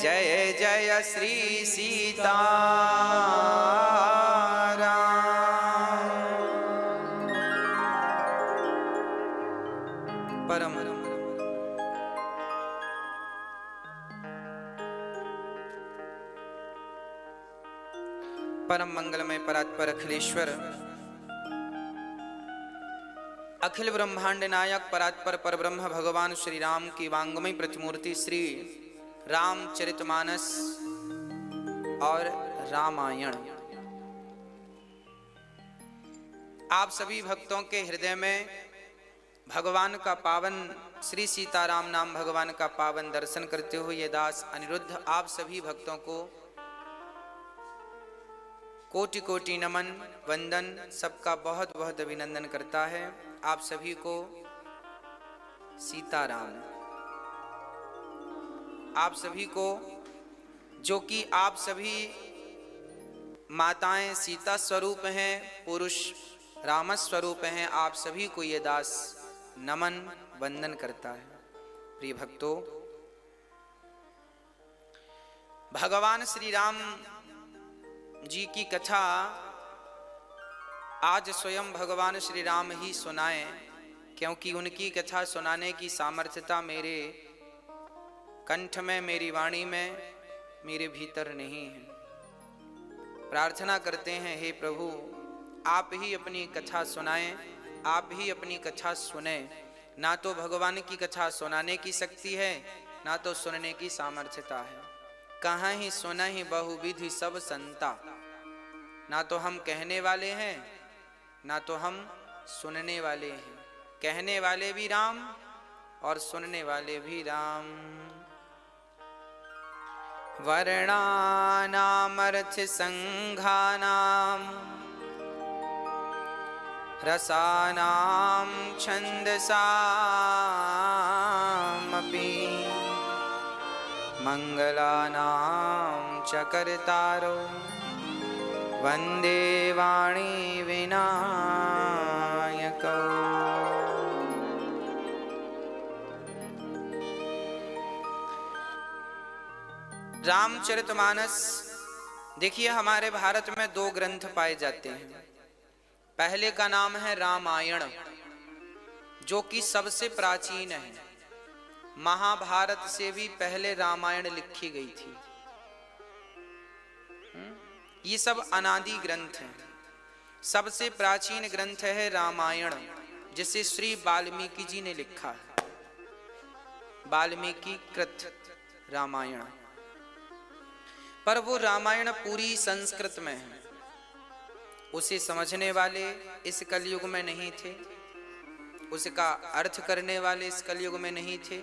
जय जय श्री सीता परम परम मंगलमय परात्पर अखिलेश्वर अखिल ब्रह्मांड नायक परात्पर परब्रह्म भगवान श्री राम की वांगमय प्रतिमूर्ति श्री रामचरितमानस और रामायण आप सभी भक्तों के हृदय में भगवान का पावन श्री सीताराम नाम भगवान का पावन दर्शन करते हुए ये दास अनिरुद्ध आप सभी भक्तों को कोटि कोटि नमन वंदन सबका बहुत बहुत अभिनंदन करता है। आप सभी को सीताराम, आप सभी को जो कि आप सभी माताएं सीता स्वरूप हैं, पुरुष राम स्वरूप हैं, आप सभी को ये दास नमन वंदन करता है। प्रिय भक्तों, भगवान श्री राम जी की कथा आज स्वयं भगवान श्री राम ही सुनाएं, क्योंकि उनकी कथा सुनाने की सामर्थ्यता मेरे कंठ में, मेरी वाणी में, मेरे भीतर नहीं है। प्रार्थना करते हैं, हे प्रभु आप ही अपनी कथा सुनाएं, आप ही अपनी कथा सुने। ना तो भगवान की कथा सुनाने की शक्ति है, ना तो सुनने की सामर्थ्यता है। कहाँ ही सुना ही बहुविधि सब संता। ना तो हम कहने वाले हैं, ना तो हम सुनने वाले हैं। कहने वाले भी राम और सुनने वाले भी राम। वर्णानामर्थ संघानाम रसानां छन्दसामपि मंगलानां च कर्तारो वन्दे वाणी विनायकौ। रामचरितमानस देखिए, हमारे भारत में दो ग्रंथ पाए जाते हैं। पहले का नाम है रामायण, जो कि सबसे प्राचीन है। महाभारत से भी पहले रामायण लिखी गई थी। ये सब अनादि ग्रंथ हैं। सबसे प्राचीन ग्रंथ है रामायण, जिसे श्री वाल्मीकि जी ने लिखा है। वाल्मीकि कृत रामायण। पर वो रामायण पूरी संस्कृत में है। उसे समझने वाले इस कलयुग में नहीं थे, उसका अर्थ करने वाले इस कलयुग में नहीं थे।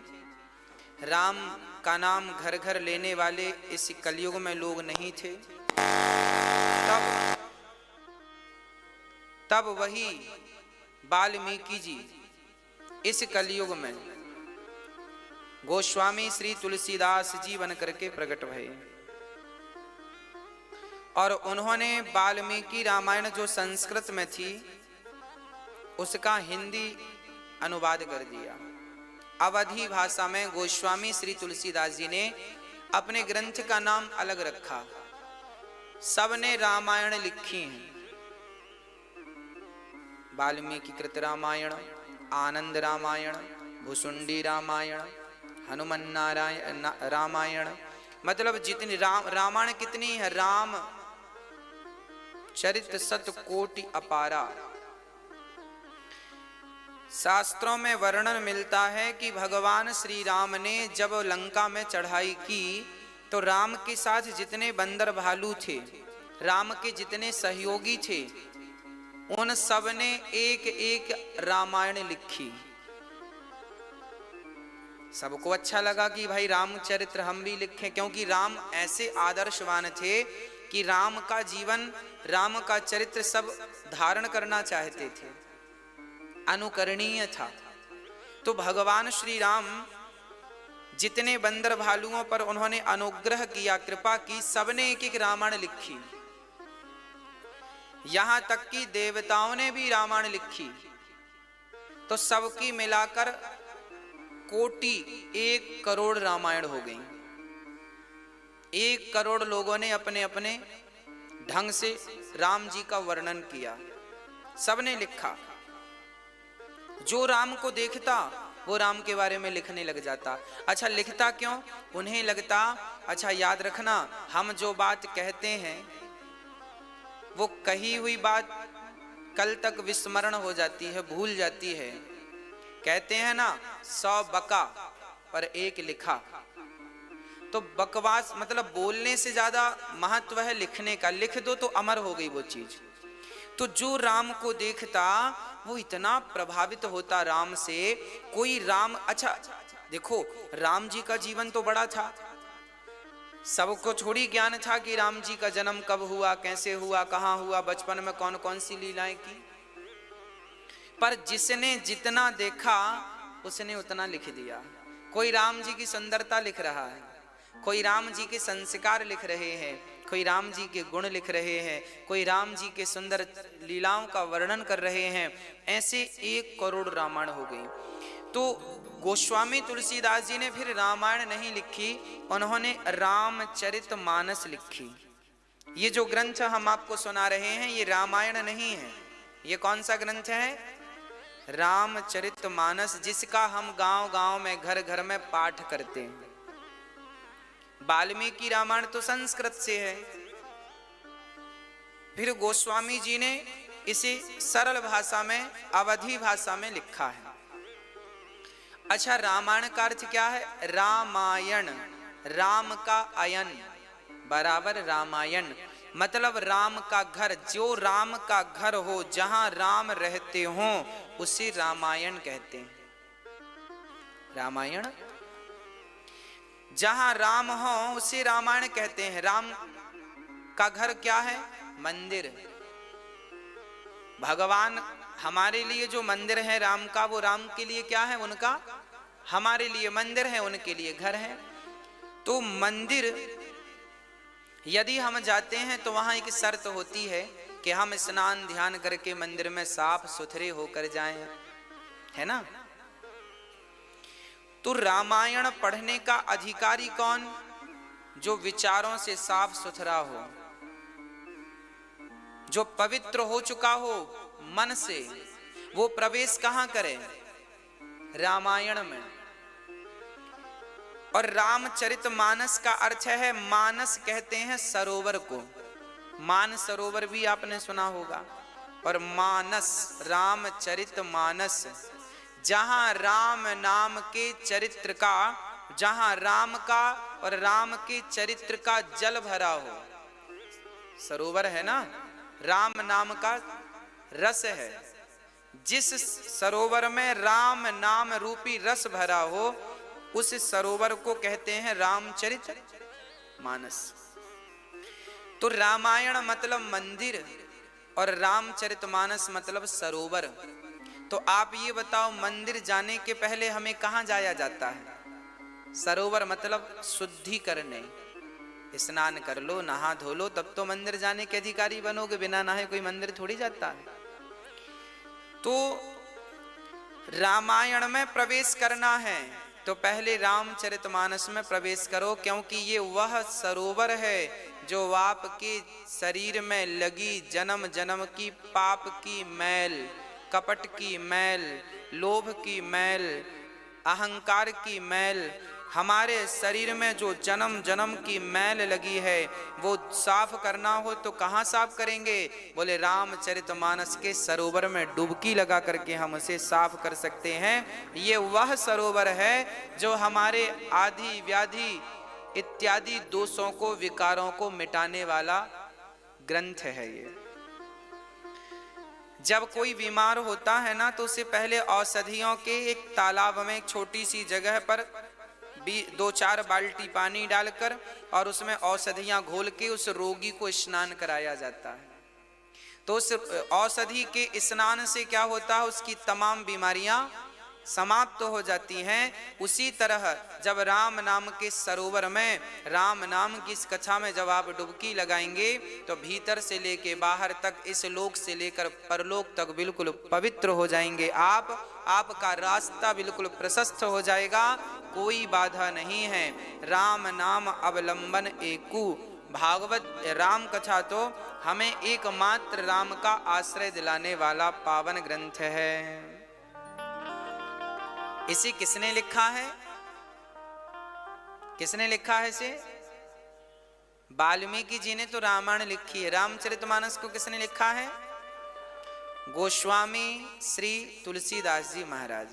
राम का नाम घर घर लेने वाले इस कलयुग में लोग नहीं थे। तब वही वाल्मीकि जी इस कलयुग में गोस्वामी श्री तुलसीदास जी बन करके प्रकट भये और उन्होंने वाल्मीकि रामायण जो संस्कृत में थी उसका हिंदी अनुवाद कर दिया। अवधी भाषा में गोस्वामी श्री तुलसीदास जी ने अपने ग्रंथ का नाम अलग रखा। सबने रामायण लिखी हैं। वाल्मीकि कृत रामायण, आनंद रामायण, भुसुंडी रामायण, हनुमान नारायण रामायण। मतलब जितनी रामायण कितनी है? राम चरित सत कोटि अपारा। शास्त्रों में वर्णन मिलता है कि भगवान श्री राम ने जब लंका में चढ़ाई की तो राम के साथ जितने बंदर भालू थे, राम के जितने सहयोगी थे, उन सब ने एक एक रामायण लिखी। सबको अच्छा लगा कि भाई रामचरित्र हम भी लिखें, क्योंकि राम ऐसे आदर्शवान थे कि राम का जीवन, राम का चरित्र सब धारण करना चाहते थे, अनुकरणीय था। तो भगवान श्री राम जितने बंदर भालुओं पर उन्होंने अनुग्रह किया, कृपा की, सबने एक एक रामायण लिखी। यहां तक कि देवताओं ने भी रामायण लिखी। तो सबकी मिलाकर कोटि 1 करोड़ रामायण हो गई। 1 करोड़ लोगों ने अपने अपने ढंग से राम जी का वर्णन किया, सबने लिखा। जो राम को देखता वो राम के बारे में लिखने लग जाता। अच्छा, लिखता क्यों? उन्हें लगता, अच्छा याद रखना, हम जो बात कहते हैं वो कही हुई बात कल तक विस्मरण हो जाती है, भूल जाती है। कहते हैं ना 100 बका पर 1 लिखा। तो बकवास मतलब बोलने से ज्यादा महत्व है लिखने का। लिख दो तो अमर हो गई वो चीज। तो जो राम को देखता वो इतना प्रभावित होता राम से। कोई राम, अच्छा देखो राम जी का जीवन तो बड़ा था, सबको थोड़ी ज्ञान था कि राम जी का जन्म कब हुआ, कैसे हुआ, कहाँ हुआ, बचपन में कौन कौन सी लीलाएं की। पर जिसने जितना देखा उसने उतना लिख दिया। कोई राम जी की सुंदरता लिख रहा है, कोई राम जी के संस्कार लिख रहे हैं, कोई राम जी के गुण लिख रहे हैं, कोई राम जी के सुंदर लीलाओं का वर्णन कर रहे हैं। ऐसे 1 करोड़ रामायण हो गई। तो गोस्वामी तुलसीदास जी ने फिर रामायण नहीं लिखी, उन्होंने रामचरितमानस लिखी। ये जो ग्रंथ हम आपको सुना रहे हैं ये रामायण नहीं है। ये कौन सा ग्रंथ है? रामचरितमानस, जिसका हम गांव गांव में घर घर में पाठ करते हैं। वाल्मीकि रामायण तो संस्कृत से है, फिर गोस्वामी जी ने इसे सरल भाषा में, अवधी भाषा में लिखा है। अच्छा, रामायण का अर्थ क्या है? रामायण, राम का अयन बराबर रामायण, मतलब राम का घर। जो राम का घर हो, जहां राम रहते हो, उसे रामायण कहते हैं। रामायण, जहां राम हो उसे रामायण कहते हैं। राम का घर क्या है? मंदिर। भगवान हमारे लिए जो मंदिर है राम का, वो राम के लिए क्या है? उनका, हमारे लिए मंदिर है, उनके लिए घर है। तो मंदिर यदि हम जाते हैं तो वहां एक शर्त होती है कि हम स्नान ध्यान करके मंदिर में साफ सुथरे होकर जाएं, है ना। तो रामायण पढ़ने का अधिकारी कौन? जो विचारों से साफ सुथरा हो, जो पवित्र हो चुका हो मन से। वो प्रवेश कहां करे? रामायण में। और रामचरितमानस का अर्थ है, मानस कहते हैं सरोवर को। मान सरोवर भी आपने सुना होगा। और मानस, रामचरितमानस, जहां राम नाम के चरित्र का, जहां राम का और राम के चरित्र का जल भरा हो। सरोवर है ना, राम नाम का रस है। जिस सरोवर में राम नाम रूपी रस भरा हो, उस सरोवर को कहते हैं रामचरितमानस। तो रामायण मतलब मंदिर और रामचरितमानस मतलब सरोवर। तो आप ये बताओ, मंदिर जाने के पहले हमें कहाँ जाया जाता है? सरोवर, मतलब शुद्धि करने। स्नान कर लो, नहा धो लो, तब तो मंदिर जाने के अधिकारी बनोगे। बिना नहाए कोई मंदिर थोड़ी जाता है। तो रामायण में प्रवेश करना है तो पहले रामचरितमानस में प्रवेश करो, क्योंकि ये वह सरोवर है जो आपके शरीर में लगी जन्म जन्म की पाप की मैल, कपट की मैल, लोभ की मैल, अहंकार की मैल, हमारे शरीर में जो जन्म जन्म की मैल लगी है वो साफ करना हो तो कहाँ साफ करेंगे? बोले रामचरितमानस के सरोवर में डुबकी लगा करके हम उसे साफ कर सकते हैं। ये वह सरोवर है जो हमारे आदि व्याधि इत्यादि दोषों को, विकारों को मिटाने वाला ग्रंथ है। ये जब कोई बीमार होता है ना, तो उसे पहले औषधियों के एक तालाब में, एक छोटी सी जगह पर 2-4 बाल्टी पानी डालकर और उसमें औषधियां घोल के उस रोगी को स्नान कराया जाता है। तो उस औषधि के स्नान से क्या होता है? उसकी तमाम बीमारियां समाप्त हो जाती हैं। उसी तरह जब राम नाम के सरोवर में, राम नाम की इस कथा में जब आप डुबकी लगाएंगे तो भीतर से लेके बाहर तक, इस लोक से लेकर परलोक तक बिल्कुल पवित्र हो जाएंगे आप। आपका रास्ता बिल्कुल प्रशस्त हो जाएगा, कोई बाधा नहीं है। राम नाम अवलंबन एकू। भागवत राम कथा तो हमें एकमात्र राम का आश्रय दिलाने वाला पावन ग्रंथ है। इसे किसने लिखा है? किसने लिखा है इसे? वाल्मीकि जी ने तो रामायण लिखी है। रामचरितमानस को किसने लिखा है? गोस्वामी श्री तुलसीदास जी महाराज।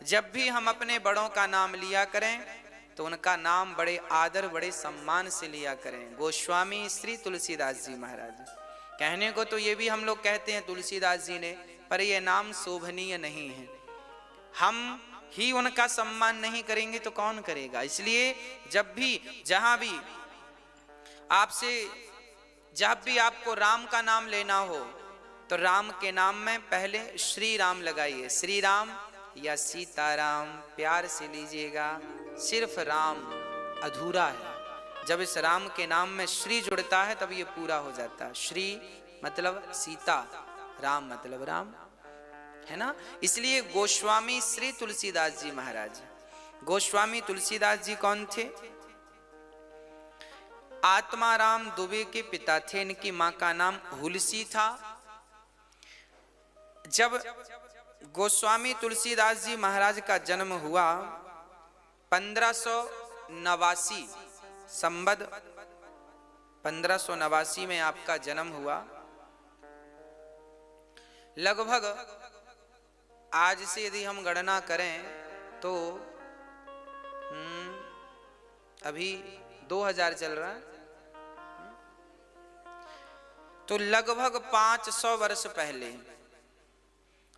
जब भी हम अपने बड़ों का नाम लिया करें तो उनका नाम बड़े आदर, बड़े सम्मान से लिया करें। गोस्वामी श्री तुलसीदास जी महाराज। कहने को तो ये भी हम लोग कहते हैं तुलसीदास जी ने, पर यह नाम शोभनीय नहीं है। हम ही उनका सम्मान नहीं करेंगे तो कौन करेगा? इसलिए जब भी, जहां भी आपसे, जब भी आपको राम का नाम लेना हो तो राम के नाम में पहले श्री राम लगाइए। श्री राम या सीताराम प्यार से लीजिएगा। सिर्फ राम अधूरा है। जब इस राम के नाम में श्री जुड़ता है तब ये पूरा हो जाता है। श्री मतलब सीता, राम मतलब राम, है ना। इसलिए गोस्वामी श्री तुलसीदास जी महाराज। गोस्वामी तुलसीदास जी कौन थे? आत्माराम दुबे के पिता थे। इनकी मां का नाम हुलसी था। जब गोस्वामी तुलसीदास जी महाराज का जन्म हुआ 1589 संबत 1589 में आपका जन्म हुआ। लगभग आज से यदि हम गणना करें तो अभी 2000 चल रहा है, तो लगभग 500 वर्ष पहले,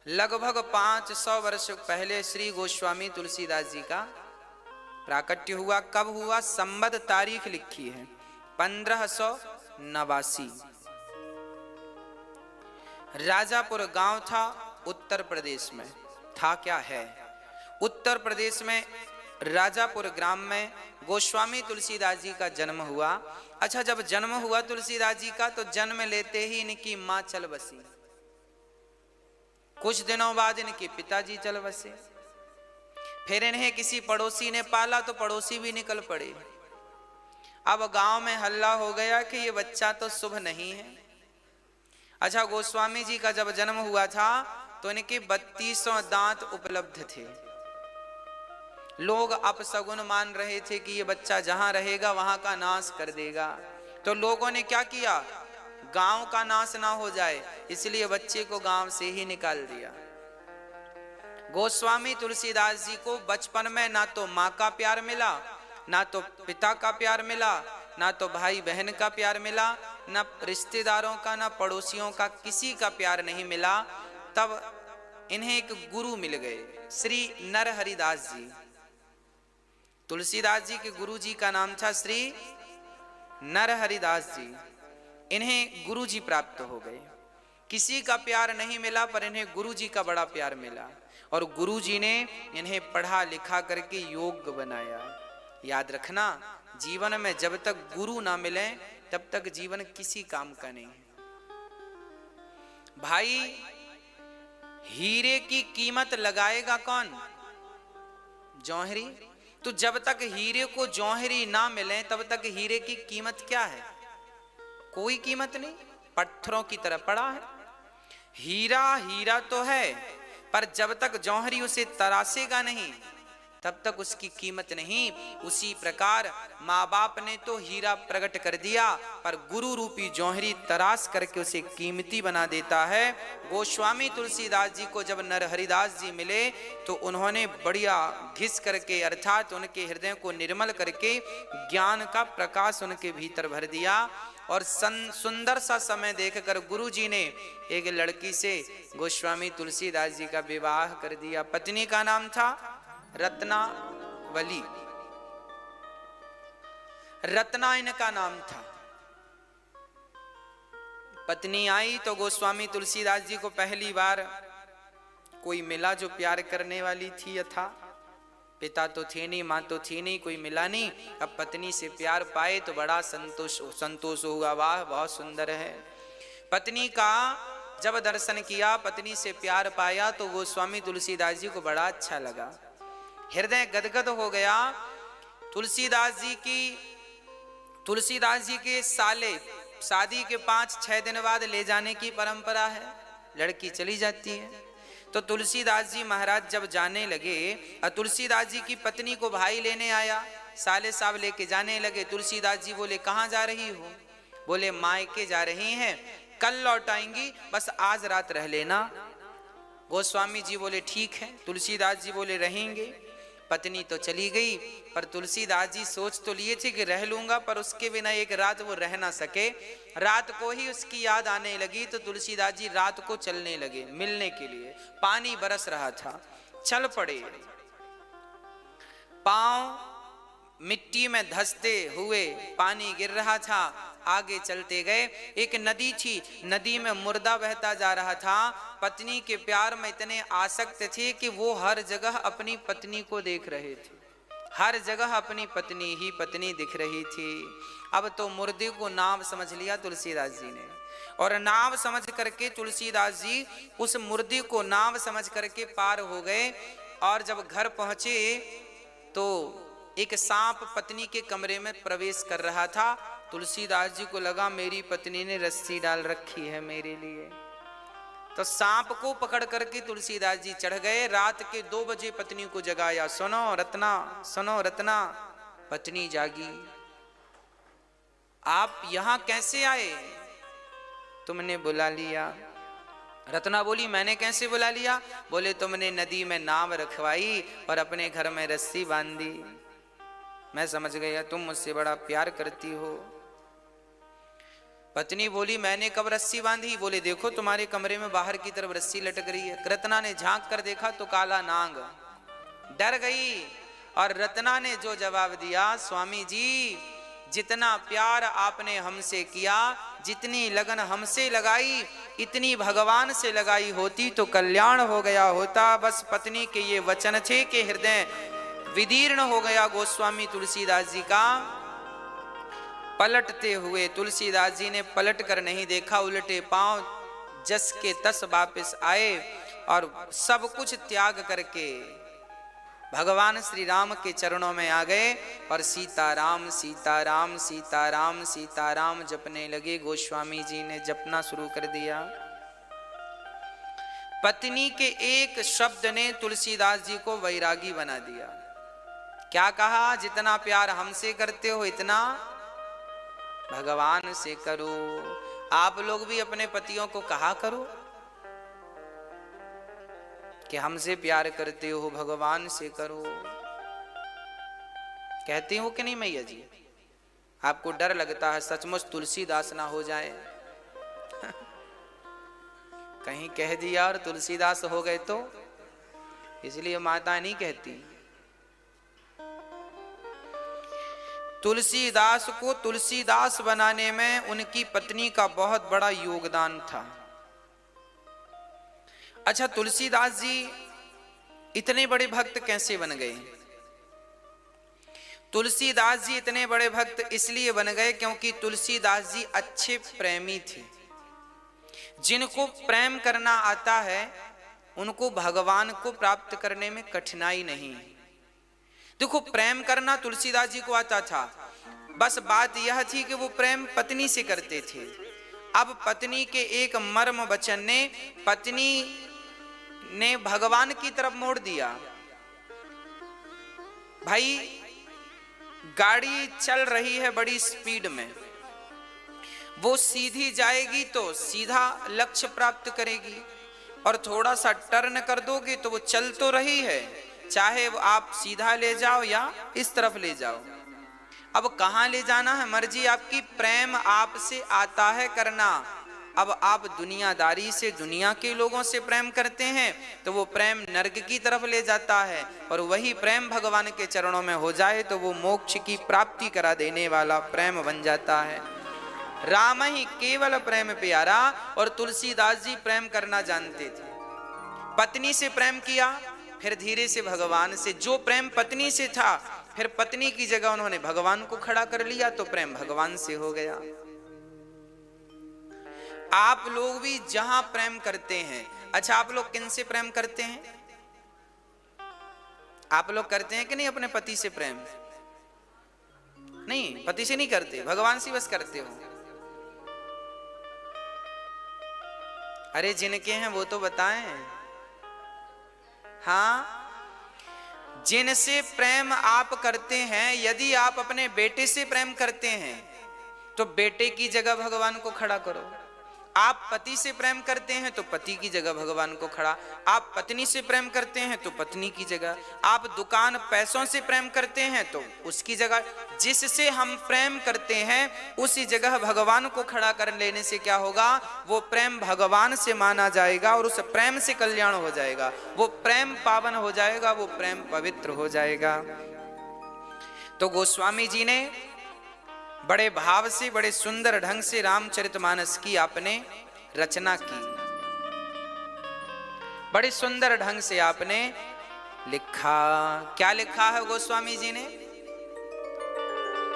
लगभग 500 वर्ष पहले श्री गोस्वामी तुलसीदास जी का प्राकट्य हुआ। कब हुआ? संबत तारीख लिखी है 1589। राजापुर गांव था उत्तर प्रदेश में। था क्या है? उत्तर प्रदेश में राजापुर ग्राम में गोस्वामी तुलसीदास जी का जन्म हुआ। अच्छा, जब जन्म हुआ तुलसीदास जी का तो जन्म लेते ही इनकी मां चल बसी। कुछ दिनों बाद इनके पिताजी चल बसे। फिर इन्हें किसी पड़ोसी ने पाला तो पड़ोसी भी निकल पड़े। अब गांव में हल्ला हो गया कि ये बच्चा तो शुभ नहीं है। अच्छा, गोस्वामी जी का जब जन्म हुआ था तो इनके 32 दांत उपलब्ध थे। लोग अपशगुन मान रहे थे कि ये बच्चा जहां रहेगा वहां का नाश कर देगा। तो लोगों ने क्या किया? गांव का नाश ना हो जाए इसलिए बच्चे को गांव से ही निकाल दिया। गोस्वामी तुलसीदास जी को बचपन में ना तो माँ का प्यार मिला, ना तो पिता का प्यार मिला, ना तो भाई बहन का प्यार मिला, ना रिश्तेदारों का, ना पड़ोसियों का, किसी का प्यार नहीं मिला। तब इन्हें एक गुरु मिल गए, श्री नरहरिदास जी। तुलसीदास जी के गुरु जी का नाम था श्री नरहरिदास जी। इन्हें गुरु जी प्राप्त हो गए। किसी का प्यार नहीं मिला पर इन्हें गुरु जी का बड़ा प्यार मिला और गुरु जी ने इन्हें पढ़ा लिखा करके योग्य बनाया। याद रखना, जीवन में जब तक गुरु ना मिले तब तक जीवन किसी काम का नहीं। भाई, हीरे की कीमत लगाएगा कौन? जौहरी। तो जब तक हीरे को जौहरी ना मिले तब तक हीरे की कीमत क्या है? कोई कीमत नहीं, पत्थरों की तरह पड़ा है। हीरा हीरा तो है पर जब तक जौहरी उसे तरासेगा नहीं तब तक उसकी कीमत नहीं। उसी प्रकार माँ बाप ने तो हीरा प्रकट कर दिया पर गुरु रूपी जौहरी तराश करके उसे कीमती बना देता है। गोस्वामी तुलसीदास जी को जब नरहरिदास जी मिले तो उन्होंने बढ़िया घिस करके, अर्थात उनके हृदय को निर्मल करके ज्ञान का प्रकाश उनके भीतर भर दिया। और सुंदर सा समय देखकर गुरु जी ने एक लड़की से गोस्वामी तुलसीदास जी का विवाह कर दिया। पत्नी का नाम था रत्नावली। रत्ना इनका नाम था। पत्नी आई तो गोस्वामी तुलसीदास जी को पहली बार कोई मिला जो प्यार करने वाली थी यथा। पिता तो थे नहीं, माँ तो थी नहीं, कोई मिला नहीं। अब पत्नी से प्यार पाए तो बड़ा संतोष होगा। वाह बहुत सुंदर है। पत्नी का जब दर्शन किया, पत्नी से प्यार पाया तो गोस्वामी तुलसीदास जी को बड़ा अच्छा लगा, हृदय गदगद हो गया। तुलसीदास जी के साले शादी के 5-6 दिन बाद ले जाने की परंपरा है, लड़की चली जाती है। तो तुलसीदास जी महाराज जब जाने लगे, तुलसीदास जी की पत्नी को भाई लेने आया, साले साहब लेके जाने लगे। तुलसीदास जी बोले कहाँ जा रही हो? बोले मायके जा रही हैं, कल लौट आएंगी, बस आज रात रह लेना। गोस्वामी जी बोले ठीक है। तुलसीदास जी बोले रहेंगे। पत्नी तो चली गई, पर तुलसीदास जी सोच तो लिए थे कि रह लूंगा, पर उसके बिना एक रात वो रह ना सके। रात को ही उसकी याद आने लगी तो तुलसीदास जी रात को चलने लगे मिलने के लिए। पानी बरस रहा था, चल पड़े। पांव मिट्टी में धंसते हुए पानी गिर रहा था, आगे चलते गए। एक नदी थी, नदी में मुर्दा बहता जा रहा था। पत्नी के प्यार में इतने आसक्त थे कि वो हर जगह अपनी पत्नी को देख रहे थे, हर जगह अपनी पत्नी ही पत्नी दिख रही थी। अब तो मुर्दे को नाव समझ लिया तुलसीदास जी ने, और नाव समझ करके तुलसीदास जी उस मुर्दे को नाव समझ करके पार हो गए। और जब घर पहुंचे तो एक सांप पत्नी के कमरे में प्रवेश कर रहा था। तुलसीदास जी को लगा मेरी पत्नी ने रस्सी डाल रखी है मेरे लिए, तो सांप को पकड़ करके तुलसीदास जी चढ़ गए। रात के 2 बजे पत्नी को जगाया, सुनो रत्ना, सुनो रत्ना। पत्नी जागी, आप यहां कैसे आए? तुमने बुला लिया। रत्ना बोली मैंने कैसे बुला लिया? बोले तुमने नदी में नाव रखवाई और अपने घर में रस्सी बांध दी। मैं समझ गया तुम मुझसे बड़ा प्यार करती हो। पत्नी बोली मैंने कब रस्सी बांधी? बोले देखो तुम्हारे कमरे में बाहर की तरफ रस्सी लटक रही है। रत्ना ने झांक कर देखा तो काला नाग। डर गई, और रत्ना ने जो जवाब दिया, स्वामी जी जितना प्यार आपने हमसे किया, जितनी लगन हमसे लगाई, इतनी भगवान से लगाई होती तो कल्याण हो गया होता। बस पत्नी के ये वचन थे कि हृदय विदीर्ण हो गया गोस्वामी तुलसीदास जी का। पलटते हुए तुलसीदास जी ने पलट कर नहीं देखा, उल्टे पांव जस के तस वापस आए और सब कुछ त्याग करके भगवान श्री राम के चरणों में आ गए और सीताराम सीताराम सीताराम सीताराम जपने लगे। गोस्वामी जी ने जपना शुरू कर दिया। पत्नी के एक शब्द ने तुलसीदास जी को वैरागी बना दिया। क्या कहा? जितना प्यार हमसे करते हो इतना भगवान से करो। आप लोग भी अपने पतियों को कहा करो कि हमसे प्यार करते हो, भगवान से करो। कहते हो कि नहीं मैया जी? आपको डर लगता है सचमुच तुलसीदास ना हो जाए कहीं कह दिया और तुलसीदास हो गए तो, इसलिए माता नहीं कहती। तुलसीदास को तुलसीदास बनाने में उनकी पत्नी का बहुत बड़ा योगदान था। अच्छा, तुलसीदास जी इतने बड़े भक्त कैसे बन गए? तुलसीदास जी इतने बड़े भक्त इसलिए बन गए क्योंकि तुलसीदास जी अच्छे प्रेमी थे। जिनको प्रेम करना आता है उनको भगवान को प्राप्त करने में कठिनाई नहीं है। देखो, प्रेम करना तुलसीदास जी को आता था, बस बात यह थी कि वो प्रेम पत्नी से करते थे। अब पत्नी के एक मर्म वचन ने पत्नी ने भगवान की तरफ मोड़ दिया। भाई, गाड़ी चल रही है बड़ी स्पीड में, वो सीधी जाएगी तो सीधा लक्ष्य प्राप्त करेगी, और थोड़ा सा टर्न कर दोगे तो वो चल तो रही है, चाहे वो आप सीधा ले जाओ या इस तरफ ले जाओ। अब कहां ले जाना है मर्जी आपकी। प्रेम आपसे आता है करना। अब आप दुनियादारी से, दुनिया के लोगों से प्रेम करते हैं तो वो प्रेम नरक की तरफ ले जाता है, और वही प्रेम भगवान के चरणों में हो जाए तो वो मोक्ष की प्राप्ति करा देने वाला प्रेम बन जाता है। राम ही केवल प्रेम प्यारा, और तुलसीदास जी प्रेम करना जानते थे। पत्नी से प्रेम किया, फिर धीरे से भगवान से। जो प्रेम पत्नी से था, फिर पत्नी की जगह उन्होंने भगवान को खड़ा कर लिया, तो प्रेम भगवान से हो गया। आप लोग भी जहां प्रेम करते हैं, अच्छा आप लोग किन से प्रेम करते हैं? आप लोग करते हैं कि नहीं अपने पति से प्रेम? नहीं, पति से नहीं करते, भगवान से बस करते हो। अरे जिनके हैं वो तो बताएं। हाँ, जिनसे प्रेम आप करते हैं, यदि आप अपने बेटे से प्रेम करते हैं तो बेटे की जगह भगवान को खड़ा करो। आप पति से प्रेम करते हैं तो पति की जगह भगवान को खड़ा। आप पत्नी से प्रेम करते हैं तो पत्नी की जगह। आप दुकान पैसों से प्रेम करते हैं तो उसकी जगह। जिससे हम प्रेम करते हैं उसी जगह भगवान को खड़ा कर लेने से क्या होगा? वो प्रेम भगवान से माना जाएगा और उस प्रेम से कल्याण हो जाएगा। वो प्रेम पावन हो जाएगा, वो प्रेम पवित्र हो जाएगा। तो गोस्वामी जी ने बड़े भाव से, बड़े सुंदर ढंग से रामचरितमानस की आपने रचना की। बड़े सुंदर ढंग से आपने लिखा। क्या लिखा है गोस्वामी जी ने?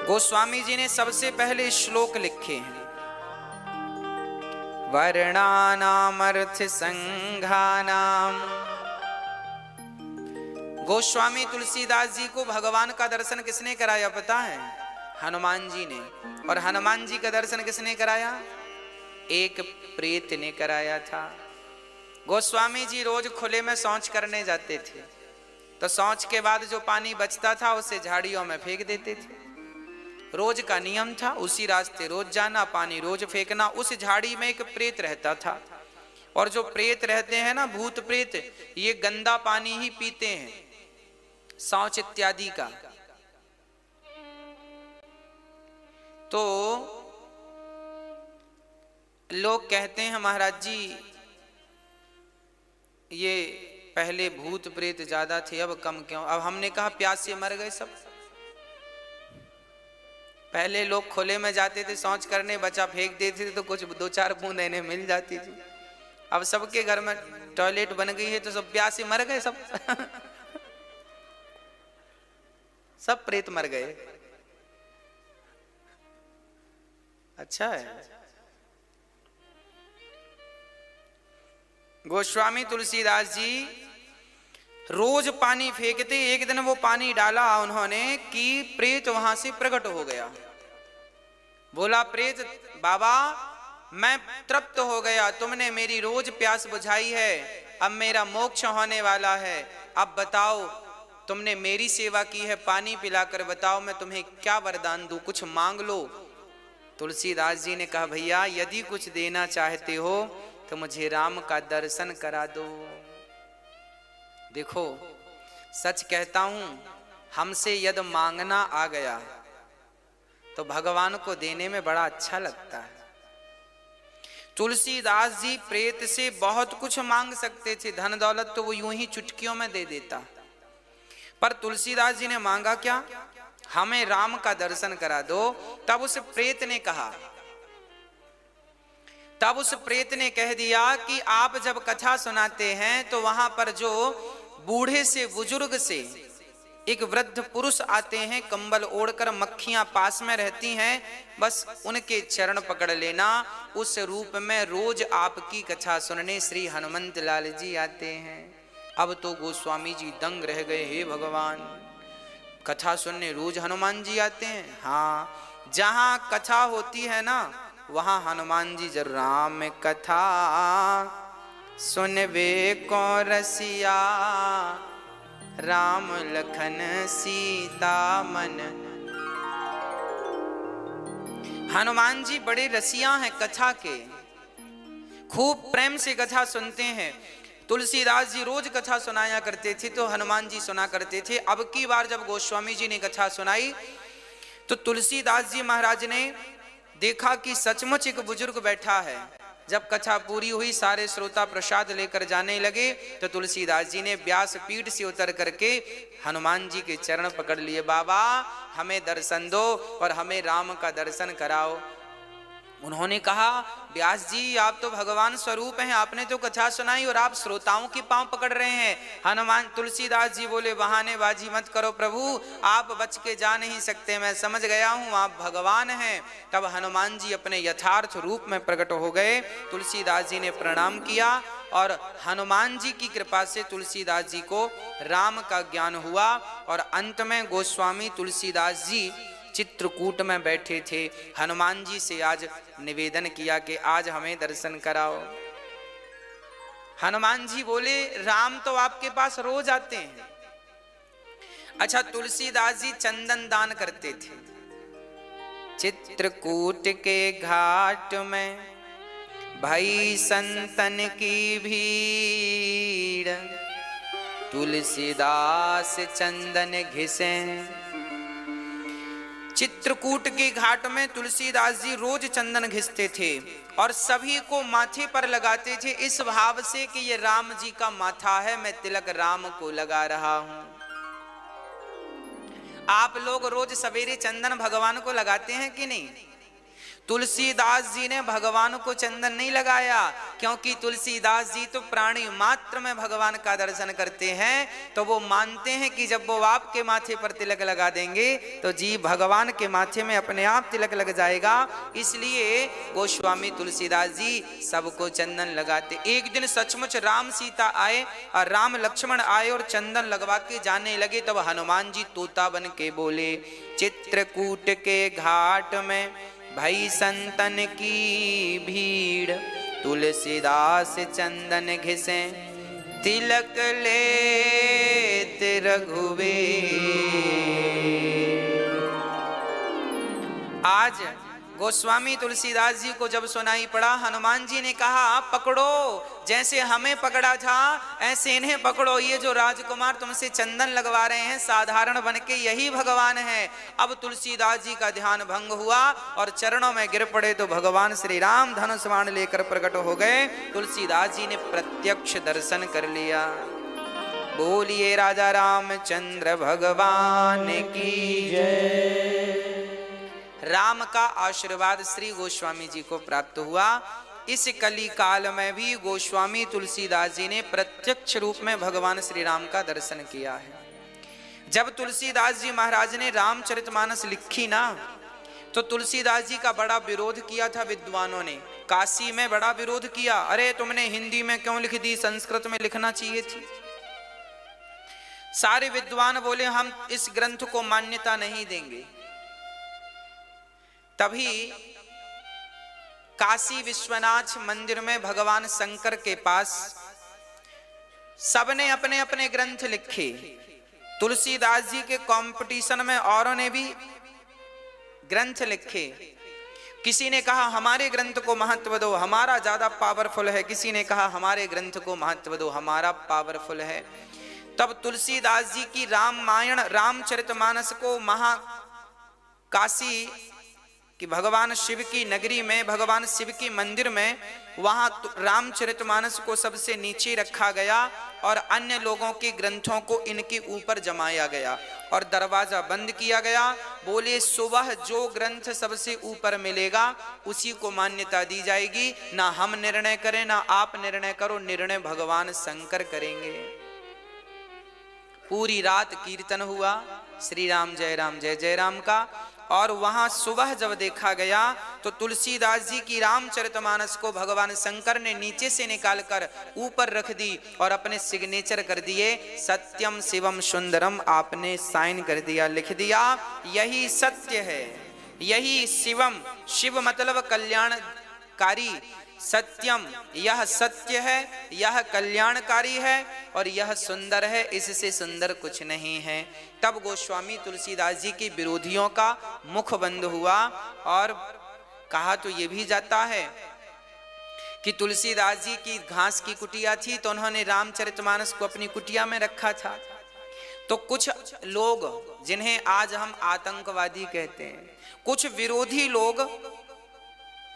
गोस्वामी जी ने सबसे पहले श्लोक लिखे हैं। वर्णानाम अर्थ संघानाम। गोस्वामी तुलसीदास जी को भगवान का दर्शन किसने कराया पता है? हनुमान जी ने। और हनुमान जी का दर्शन किसने कराया? एक प्रेत ने कराया था। गोस्वामी जी रोज खुले में शौच करने जाते थे, तो शौच के बाद जो पानी बचता था उसे झाड़ियों में फेंक देते थे। रोज का नियम था, उसी रास्ते रोज जाना, पानी रोज फेंकना। उस झाड़ी में एक प्रेत रहता था, और जो प्रेत रहते हैं ना, भूत प्रेत, ये गंदा पानी ही पीते हैं, शौच इत्यादि का। तो लोग कहते हैं महाराज जी ये पहले भूत प्रेत ज्यादा थे, अब कम क्यों? अब हमने कहा प्यास से मर गए सब। पहले लोग खुले में जाते थे शौच करने, बचा फेंक देते थे तो कुछ 2-4 बूंद इन्हें मिल जाती थी। अब सबके घर में टॉयलेट बन गई है तो सब प्यास से मर गए सब। सब प्रेत मर गए। अच्छा है। गोस्वामी तुलसीदास जी रोज पानी फेंकते। एक दिन वो पानी डाला उन्होंने कि प्रेत वहां से प्रकट हो गया। बोला प्रेत, बाबा मैं तृप्त हो गया, तुमने मेरी रोज प्यास बुझाई है, अब मेरा मोक्ष होने वाला है। अब बताओ, तुमने मेरी सेवा की है, पानी पिलाकर बताओ मैं तुम्हें क्या वरदान दूं, कुछ मांग लो। तुलसीदास जी ने कहा भैया यदि कुछ देना चाहते हो तो मुझे राम का दर्शन करा दो। देखो सच कहता हूं, हमसे यदि मांगना आ गया तो भगवान को देने में बड़ा अच्छा लगता है। तुलसीदास जी प्रेत से बहुत कुछ मांग सकते थे, धन दौलत तो वो यूं ही चुटकियों में दे देता, पर तुलसीदास जी ने मांगा क्या? हमें राम का दर्शन करा दो। तब उस प्रेत ने कहा, तब उस प्रेत ने कह दिया कि आप जब कथा सुनाते हैं तो वहां पर जो बूढ़े से बुजुर्ग से एक वृद्ध पुरुष आते हैं, कंबल ओढ़कर, मक्खियां पास में रहती हैं, बस उनके चरण पकड़ लेना। उस रूप में रोज आपकी कथा सुनने श्री हनुमंत लाल जी आते हैं। अब तो गोस्वामी जी दंग रह गए, हे भगवान, कथा सुनने रोज हनुमान जी आते हैं? हाँ, जहां कथा होती है ना वहां हनुमान जी जरूर। राम कथा सुनबे को रसिया, राम लखन सीता मन। हनुमान जी बड़े रसिया हैं कथा के, खूब प्रेम से कथा सुनते हैं। तुलसीदास जी रोज कथा सुनाया करते थे तो हनुमान जी सुना करते थे। अब की बार जब गोस्वामी जी ने कथा सुनाई तो तुलसीदास जी महाराज ने देखा कि सचमुच एक बुजुर्ग बैठा है। जब कथा पूरी हुई, सारे श्रोता प्रसाद लेकर जाने लगे तो तुलसीदास जी ने व्यास पीठ से उतर करके हनुमान जी के चरण पकड़ लिए। बाबा हमें दर्शन दो और हमें राम का दर्शन कराओ। उन्होंने कहा, व्यास जी आप तो भगवान स्वरूप हैं, आपने तो कथा सुनाई और आप श्रोताओं की पांव पकड़ रहे हैं। हनुमान तुलसीदास जी बोले, बहानेबाजी मत करो प्रभु, आप बच के जा नहीं सकते, मैं समझ गया हूं आप भगवान हैं। तब हनुमान जी अपने यथार्थ रूप में प्रकट हो गए। तुलसीदास जी ने प्रणाम किया और हनुमान जी की कृपा से तुलसीदास जी को राम का ज्ञान हुआ। और अंत में गोस्वामी तुलसीदास जी चित्रकूट में बैठे थे। हनुमान जी से आज निवेदन किया कि आज हमें दर्शन कराओ। हनुमान जी बोले, राम तो आपके पास रोज आते हैं। अच्छा, तुलसीदास जी चंदन दान करते थे। चित्रकूट के घाट में भाई संतन की भीड़, तुलसीदास चंदन घिसे। चित्रकूट के घाट में तुलसीदास जी रोज चंदन घिसते थे और सभी को माथे पर लगाते थे इस भाव से कि ये राम जी का माथा है, मैं तिलक राम को लगा रहा हूं। आप लोग रोज सवेरे चंदन भगवान को लगाते हैं कि नहीं? तुलसीदास जी ने भगवान को चंदन नहीं लगाया, क्योंकि तुलसीदास जी तो प्राणी मात्र में भगवान का दर्शन करते हैं। तो वो मानते हैं कि जब वो आपके माथे पर तिलक लगा देंगे तो जी भगवान के माथे में अपने आप तिलक लग जाएगा। इसलिए गोस्वामी तुलसीदास जी सबको चंदन लगाते। एक दिन सचमुच राम सीता आए और राम लक्ष्मण आए और चंदन लगवा के जाने लगे। तब हनुमान जी तोता बन के बोले, चित्रकूट के घाट में भाई संतन की भीड़, तुलसीदास चंदन घिसे, तिलक लेत रघुवीर। आज गोस्वामी तुलसीदास जी को जब सुनाई पड़ा, हनुमान जी ने कहा, पकड़ो, जैसे हमें पकड़ा था ऐसे इन्हें पकड़ो। ये जो राजकुमार तुमसे चंदन लगवा रहे हैं साधारण बन के, यही भगवान है। अब तुलसीदास जी का ध्यान भंग हुआ और चरणों में गिर पड़े तो भगवान श्री राम धनुष बाण लेकर प्रकट हो गए। तुलसीदास जी ने प्रत्यक्ष दर्शन कर लिया। बोलिए राजा रामचंद्र भगवान की जय। राम का आशीर्वाद श्री गोस्वामी जी को प्राप्त हुआ। इस कली काल में भी गोस्वामी तुलसीदास जी ने प्रत्यक्ष रूप में भगवान श्री राम का दर्शन किया है। जब तुलसीदास जी महाराज ने रामचरितमानस लिखी ना, तो तुलसीदास जी का बड़ा विरोध किया था विद्वानों ने। काशी में बड़ा विरोध किया, अरे तुमने हिंदी में क्यों लिख दी, संस्कृत में लिखना चाहिए थी। सारे विद्वान बोले, हम इस ग्रंथ को मान्यता नहीं देंगे। तभी काशी विश्वनाथ मंदिर में भगवान शंकर के पास सबने अपने अपने ग्रंथ लिखे। तुलसीदास जी के कंपटीशन में औरों ने भी ग्रंथ लिखे। किसी ने कहा हमारे ग्रंथ को महत्व दो, हमारा ज्यादा पावरफुल है। किसी ने कहा हमारे ग्रंथ को महत्व दो, हमारा पावरफुल है। तब तुलसीदास जी की रामायण रामचरितमानस को काशी कि भगवान शिव की नगरी में, भगवान शिव की मंदिर में, वहां रामचरितमानस को सबसे नीचे रखा गया और अन्य लोगों के ग्रंथों को इनके ऊपर जमाया गया और दरवाजा बंद किया गया। बोले सुबह जो ग्रंथ सबसे ऊपर मिलेगा उसी को मान्यता दी जाएगी। ना हम निर्णय करें ना आप निर्णय करो, निर्णय भगवान शंकर करेंगे। पूरी रात कीर्तन हुआ श्री राम जय जय राम का। और वहां सुबह जब देखा गया तो तुलसीदास जी की रामचरितमानस को भगवान शंकर ने नीचे से निकालकर ऊपर रख दी और अपने सिग्नेचर कर दिए। सत्यम शिवम सुंदरम आपने साइन कर दिया, लिख दिया, यही सत्य है, यही शिवम, शिव मतलब कल्याणकारी, सत्यम यह सत्य है, यह कल्याणकारी है और यह सुंदर है, इससे सुंदर कुछ नहीं है। तब गोस्वामी तुलसीदास जी के विरोधियों का मुख बंद हुआ और कहा तो ये भी जाता है कि तुलसीदास जी की घास की कुटिया थी तो उन्होंने रामचरितमानस को अपनी कुटिया में रखा था। तो कुछ लोग जिन्हें आज हम आतंकवादी कहते हैं, कुछ विरोधी लोग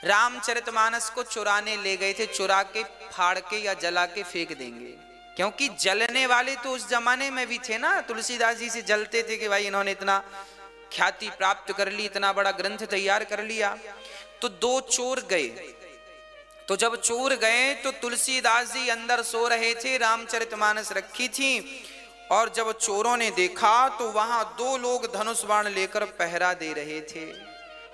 रामचरितमानस को चुराने ले गए थे, चुरा के फाड़ के या जला के फेंक देंगे। क्योंकि जलने वाले तो उस जमाने में भी थे ना, तुलसीदास जी से जलते थे कि भाई इन्होंने इतना ख्याति प्राप्त कर ली, इतना बड़ा ग्रंथ तैयार कर लिया। तो 2 चोर गए। तो जब चोर गए तो तुलसीदास जी अंदर सो रहे थे, रामचरितमानस रखी थी, और जब चोरों ने देखा तो वहां 2 लोग धनुष बाण लेकर पहरा दे रहे थे।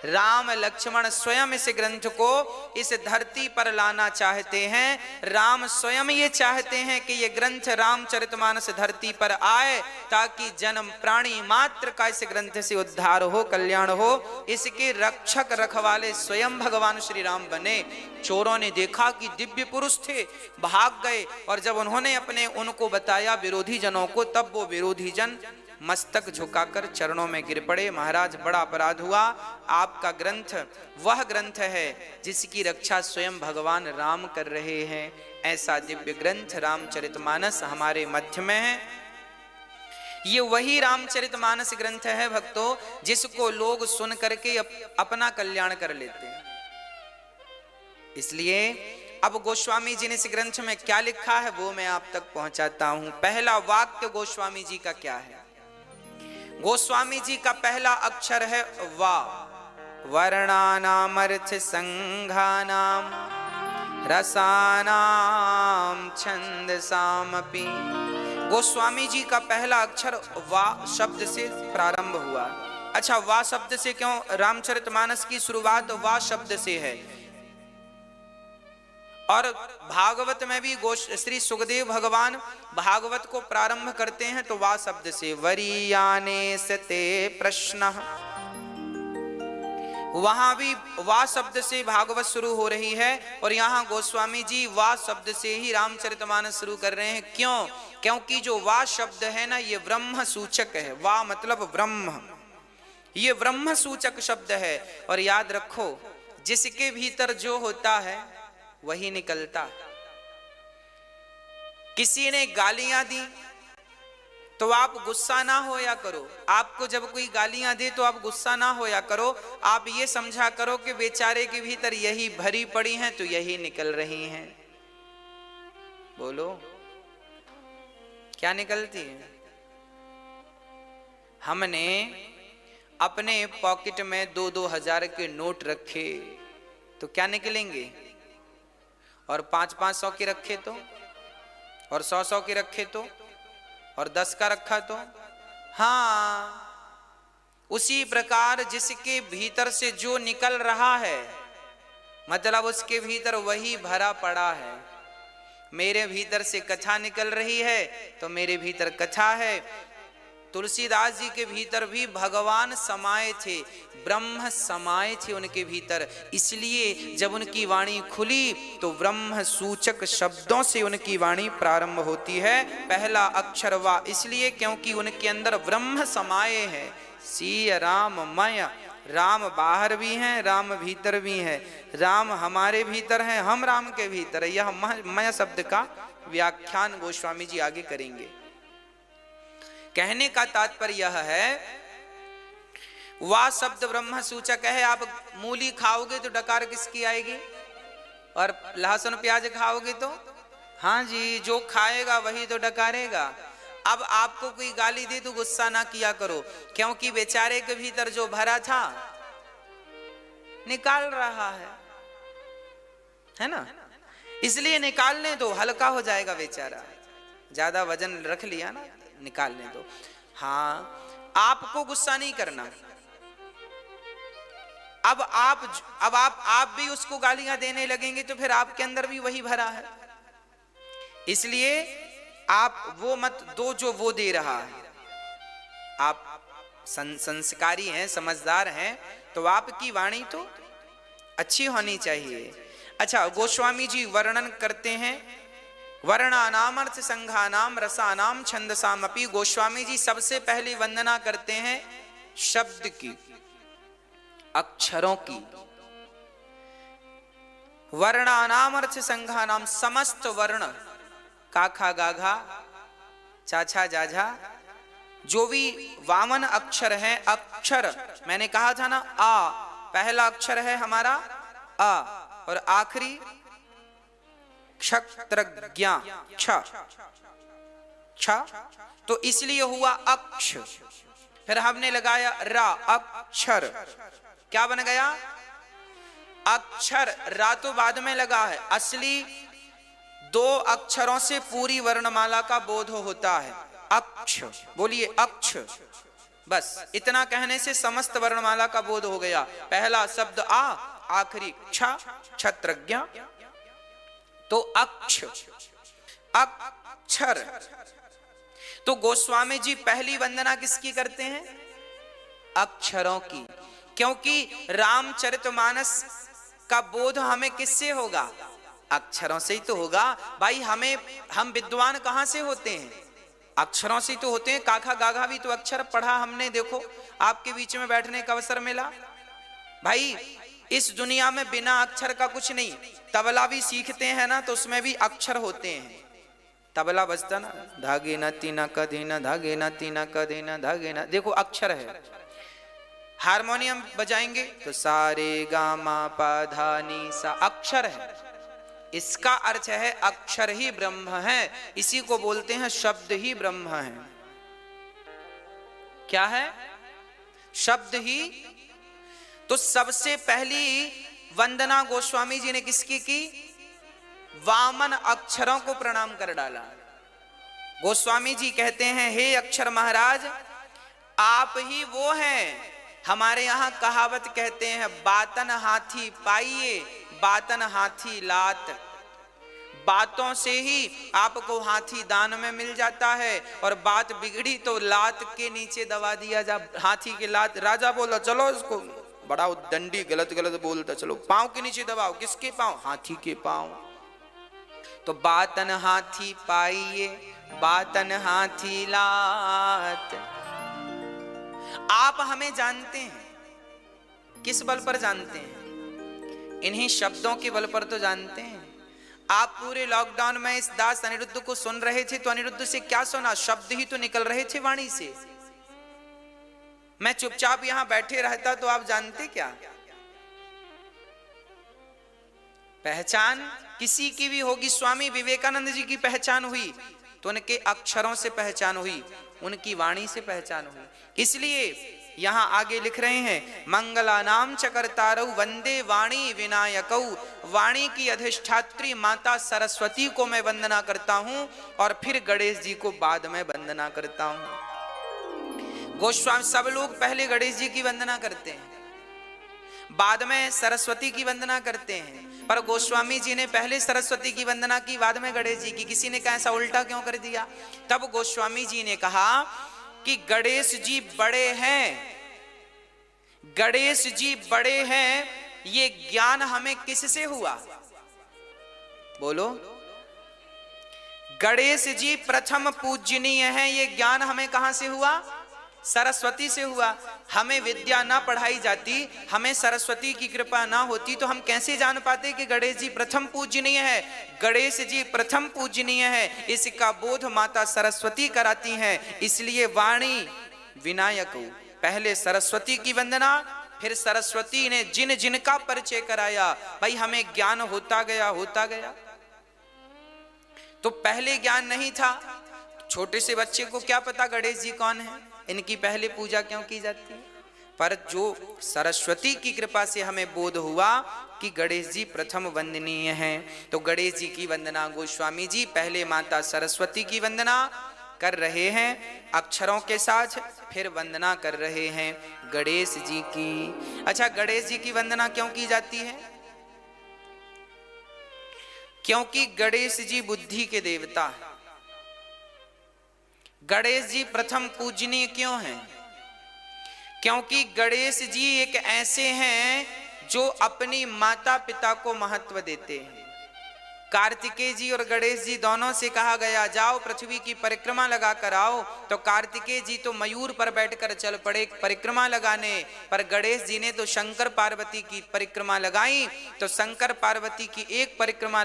राम लक्ष्मण स्वयं इस ग्रंथ को इस धरती पर लाना चाहते हैं। राम स्वयं ये चाहते हैं कि ये ग्रंथ रामचरितमानस धरती पर आए, ताकि जन्म प्राणी मात्र का इस ग्रंथ से उद्धार हो, कल्याण हो। इसके रक्षक रखवाले स्वयं भगवान श्री राम बने। चोरों ने देखा कि दिव्य पुरुष थे, भाग गए, और जब उन्होंने अपने उनको बताया विरोधी जनों को, तब वो विरोधी जन मस्तक झुकाकर चरणों में गिर पड़े। महाराज, बड़ा अपराध हुआ, आपका ग्रंथ वह ग्रंथ है जिसकी रक्षा स्वयं भगवान राम कर रहे हैं। ऐसा दिव्य ग्रंथ रामचरितमानस हमारे मध्य में है। ये वही रामचरितमानस ग्रंथ है भक्तों, जिसको लोग सुन करके अपना कल्याण कर लेते हैं। इसलिए अब गोस्वामी जी ने इस ग्रंथ में क्या लिखा है वो मैं आप तक पहुंचाता हूं। पहला वाक्य गोस्वामी जी का क्या है? गोस्वामी जी का पहला अक्षर है वा। वर्णानामर्थ संघानाम रसानाम छंदसामपि। गोस्वामी जी का पहला अक्षर वा शब्द से प्रारंभ हुआ। अच्छा, वा शब्द से क्यों? रामचरितमानस की शुरुआत वा शब्द से है, और भागवत में भी श्री सुखदेव भगवान भागवत को प्रारंभ करते हैं तो वा शब्द से। वरीयाने सते प्रश्न, वहां भी वा शब्द से भागवत शुरू हो रही है, और यहाँ गोस्वामी जी वा शब्द से ही रामचरितमानस शुरू कर रहे हैं। क्यों? क्योंकि जो वा शब्द है ना, ये ब्रह्म सूचक है। वा मतलब ब्रह्म, ये ब्रह्म सूचक शब्द है। और याद रखो, जिसके भीतर जो होता है वही निकलता। किसी ने गालियां दी तो आप गुस्सा ना होया करो। आपको जब कोई गालियां दे तो आप गुस्सा ना होया करो। आप ये समझा करो कि बेचारे के भीतर यही भरी पड़ी हैं तो यही निकल रही हैं। बोलो, क्या निकलती है? हमने अपने पॉकेट में 2-2 हजार के नोट रखे तो क्या निकलेंगे? और 500-500 के रखे तो, और 100-100 के रखे तो, और 10 का रखा तो। हाँ, उसी प्रकार जिसके भीतर से जो निकल रहा है, मतलब उसके भीतर वही भरा पड़ा है। मेरे भीतर से कथा निकल रही है तो मेरे भीतर कथा है। तुलसीदास जी के भीतर भी भगवान समाये थे, ब्रह्म समाये थे उनके भीतर। इसलिए जब उनकी वाणी खुली तो ब्रह्म सूचक शब्दों से उनकी वाणी प्रारंभ होती है। पहला अक्षर वा, इसलिए क्योंकि उनके अंदर ब्रह्म समाये है। सीय राममय, राम बाहर भी हैं, राम भीतर भी हैं। राम हमारे भीतर हैं, हम राम के भीतर है। यह मय शब्द का व्याख्यान गोस्वामी जी आगे करेंगे। कहने का तात्पर्य यह है, वा शब्द ब्रह्म सूचक है। आप मूली खाओगे तो डकार किसकी आएगी? और लहसुन प्याज खाओगे तो, हाँ जी, जो खाएगा वही तो डकारेगा। अब आपको कोई गाली दे तो गुस्सा ना किया करो, क्योंकि बेचारे के भीतर जो भरा था निकाल रहा है ना। इसलिए निकालने दो, हल्का हो जाएगा बेचारा। ज्यादा वजन रख लिया ना, निकालने दो। हाँ, आपको गुस्सा नहीं करना। अब आप भी उसको गालियां देने लगेंगे तो फिर आपके अंदर भी वही भरा है। इसलिए आप वो मत दो जो वो दे रहा है। आप संस्कारी हैं, समझदार हैं, तो आपकी वाणी तो अच्छी होनी चाहिए। अच्छा, गोस्वामी जी वर्णन करते हैं, वर्णानाम अर्थ संघानाम रसानाम छंदसामपि। गोस्वामी जी सबसे पहले वंदना करते हैं शब्द की, अक्षरों की। वर्णानाम अर्थ संघानाम, समस्त वर्ण, काखा गाघा चाछा जाझा, जो भी वामन अक्षर है। अक्षर मैंने कहा था ना, आ पहला अक्षर है हमारा आ, और आखिरी क्षत्रज्ञ क्ष, तो इसलिए हुआ अक्ष। फिर हमने लगाया रा, अक्षर, क्या बन गया? अक्षर रा तो बाद में लगा है, असली 2 अक्षरों से पूरी वर्णमाला का बोध होता है। अक्ष, बोलिए अक्ष, बस इतना कहने से समस्त वर्णमाला का बोध हो गया। पहला शब्द आ, आखिरी क्ष, क्षत्रज्ञ, तो अक्ष, अक्षर। तो गोस्वामी जी पहली वंदना किसकी करते हैं? अक्षरों की, क्योंकि रामचरितमानस का बोध हमें किससे होगा? अक्षरों से ही तो होगा भाई। हम विद्वान कहां से होते हैं? अक्षरों से तो होते हैं। काखा गाघा भी तो अक्षर पढ़ा हमने, देखो आपके बीच में बैठने का अवसर मिला। भाई इस दुनिया में बिना अक्षर का कुछ नहीं। तबला भी सीखते हैं ना तो उसमें भी अक्षर होते हैं। तबला बजता ना, धागे न तीना कदे न, धागे न तीना कदे न, धागे न, देखो अक्षर है। हारमोनियम बजाएंगे तो सारे गामा पा धा नी सा, अक्षर है। इसका अर्थ है अक्षर ही ब्रह्म है। इसी को बोलते हैं शब्द ही ब्रह्म है। क्या है? शब्द ही। तो सबसे पहली वंदना गोस्वामी जी ने किसकी की? वामन अक्षरों को प्रणाम कर डाला। गोस्वामी जी कहते हैं, हे अक्षर महाराज, आप ही वो हैं। हमारे यहां कहावत कहते हैं, बातन हाथी पाइए, बातन हाथी लात। बातों से ही आपको हाथी दान में मिल जाता है, और बात बिगड़ी तो लात के नीचे दबा दिया जा। हाथी के लात, राजा बोला चलो इसको, बड़ा दंडी गलत गलत बोलता, चलो पांव के नीचे दबाओ। किसके पांव? हाथी के पांव। तो बातन हाथी पाइए, बातन हाथी लात। आप हमें जानते हैं, किस बल पर जानते हैं? इन्हीं शब्दों के बल पर तो जानते हैं। आप पूरे लॉकडाउन में इस दास अनिरुद्ध को सुन रहे थे तो अनिरुद्ध से क्या सुना? शब्द ही तो निकल रहे थे वाणी से। मैं चुपचाप यहां बैठे रहता तो आप जानते क्या? पहचान किसी की भी होगी। स्वामी विवेकानंद जी की पहचान हुई तो उनके अक्षरों से पहचान हुई, उनकी वाणी से पहचान हुई। इसलिए यहां आगे लिख रहे हैं, मंगला नाम चकरतारऊ वंदे वाणी विनायकऊ। वाणी की अधिष्ठात्री माता सरस्वती को मैं वंदना करता हूं, और फिर गणेश जी को बाद में वंदना करता हूं। गोस्वामी, सब लोग पहले गणेश जी की वंदना करते हैं, बाद में सरस्वती की वंदना करते हैं, पर गोस्वामी जी ने पहले सरस्वती की वंदना की, बाद में गणेश जी की। किसी ने कहा ऐसा उल्टा क्यों कर दिया? तब गोस्वामी जी ने कहा कि गणेश जी बड़े हैं, गणेश जी बड़े हैं। ये ज्ञान हमें किससे हुआ? बोलो। गणेश जी प्रथम पूजनीय हैं। ये ज्ञान हमें कहां से हुआ? सरस्वती से हुआ। हमें विद्या ना पढ़ाई जाती, हमें सरस्वती की कृपा ना होती तो हम कैसे जान पाते कि गणेश जी प्रथम पूजनीय है? गणेश जी प्रथम पूजनीय है, इसका बोध माता सरस्वती कराती हैं। इसलिए वाणी विनायक, पहले सरस्वती की वंदना, फिर सरस्वती ने जिन जिन का परिचय कराया, भाई हमें ज्ञान होता गया होता गया। तो पहले ज्ञान नहीं था। छोटे से बच्चे को क्या पता गणेश जी कौन है, इनकी पहले पूजा क्यों की जाती है? पर जो सरस्वती की कृपा से हमें बोध हुआ कि गणेश जी प्रथम वंदनीय हैं, तो गणेश जी की वंदना गोस्वामी जी पहले माता सरस्वती की वंदना कर रहे हैं अक्षरों के साथ, फिर वंदना कर रहे हैं गणेश जी की। अच्छा, गणेश जी की वंदना क्यों की जाती है? क्योंकि गणेश जी बुद्धि के देवता हैं। गणेश जी प्रथम पूजनीय क्यों हैं? क्योंकि गणेश जी एक ऐसे हैं जो अपनी माता पिता को महत्व देते हैं। कार्तिकेय जी और गणेश जी दोनों से कहा गया, जाओ पृथ्वी की परिक्रमा लगा कर आओ। तो कार्तिकेय जी तो मयूर पर बैठकर चल पड़े परिक्रमा लगाने, पर गणेश जी ने तो शंकर पार्वती की परिक्रमा लगाई। तो शंकर पार्वती की एक परिक्रमा